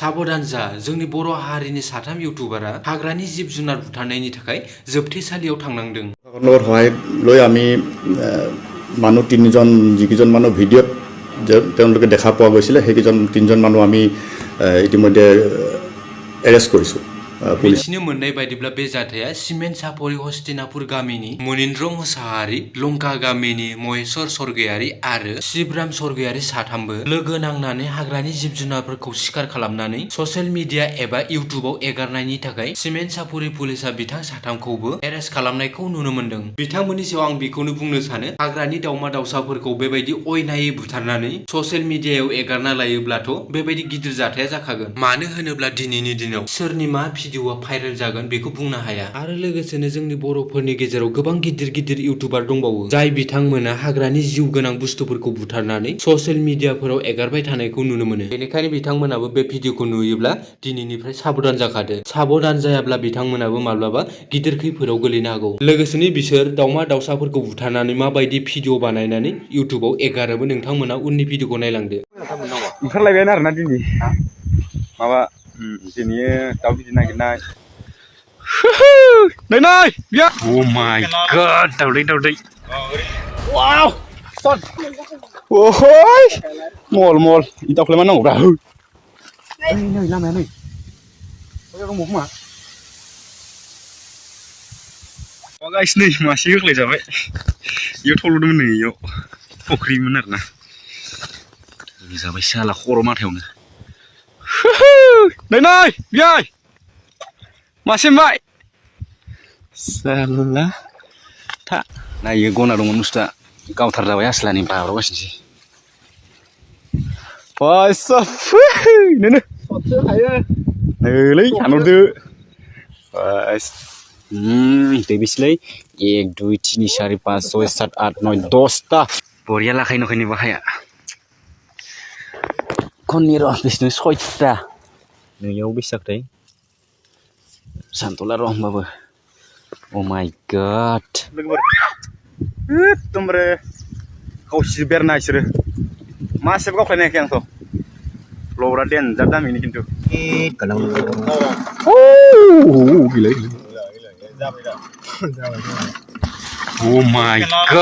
साबधान जा जोंनि बर' हारिनि साथाम इउटुबारा हाग्रानि जिब जुनार बुथारनायनि थाखाय जोबथेसालियाव थांनांदों। লগত সহায় লৈ আমি মানুহ তিনিজন যিকেইজন মানুহ ভিডিঅ'ত তেওঁলোকে দেখা পোৱা গৈছিলে সেইকেইজন তিনিজন মানুহ আমি ইতিমধ্যে এৰেষ্ট কৰিছোঁ। मिथिनो मोननाय बायदिब्ला बे जाथाया सिमेन्ट सापरि हस्तिनापुर गामिनि मुनिन्द्र मोसाहारि, लंका गामिनि महेश्वर स्वर्गयारि आरो शिवराम स्वर्गयारि साथामबो लोगो नांनानै हाग्रानि जिब जुनारफोरखौ शिकार खालामनानै ससियेल मिडिया एबा इउटुबाव एगारनायनि थाखाय सिमेन्ट सापरि पुलिसा बिथां साथामखौबो एरेस्ट खालामनायखौ नुनो मोनदों। बिथांमोननि सायाव आं बेखौनो बुंनो सानो हाग्रानि दाउमा दाउसाफोरखौ बेबायदि अयनायै बुथारनानै ससियेल मिडियायाव एगारना लायोब्लाथ' बेबायदि गिदिर जाथाया जाखागोन। मानो होनोब्ला दिनैनि दिनाव सोरनि मा भिडिअआ भाइरेल जागोन बेखौ बुंनो हाया आरो लोगोसेनो जोंनि बर'फोरनि गेजेराव गोबां गिदिर गिदिर इउटुबार दंबावो जाय बिथांमोना हाग्रानि जिउ गोनां बुस्थुफोरखौ बुथारनानै ससियेल मिडियाफोराव एगारबाय थानायखौ नुनो मोनो। बेनिखायनो बिथांमोनाबो बे भिडिअखौ नुयोब्ला दिनैनिफ्राय साबधान जाखादो। साबधान जायाब्ला बिथांमोनाबो माब्लाबा गिदिर खैफोदाव गोलैनो हागौ। लोगोसेनो बिसोर दाउमा दाउसाफोरखौ बुथारनानै माबायदि भिडिअ बानायनानै इउटुबाव एगारोबो नोंथांमोना उननि भिडिअखौ नायलांदो। ओंखारलायबायानो आरोना दिनै माबा दिनै दाउ बिदै नागिरनाय नै बिया अ माय गॉड दाउदै वाव ओहय मल इ दाउखौलाय मा नांगौब्रा नै लामाया नै ओयाव दंबावो खोमा गाइस नै मासे होख्लाय जाबाय इयाव थल'दोंमोन नै इयाव फख्रिमोन आरोना जाबाय साला खर' माथायावनो नै बियाय मासे मोनबाय साला था नायो गना दंमोन बुस्थुआ गावथार जाबाय आसलानि बाब्रावगासिनोसै फैसा नोनो नैलै हानहरदो बास दै बेसेलै 1 2 3 4 5 6 7 8 9 10 ता बरिया लाखाय नखायनि बाहाया खननि र' बिसनो 6 ता नैयाव बेसागथाय सानथ'ला र' होमबाबो अ माय गॉड लोगोफोर एकदमबारे गावसि बेरना इसोरो मासेबो गावख्लायनो हायाखै आंथ' लबरा देनजार दामिनि खिन्थु गैला अ माय गॉड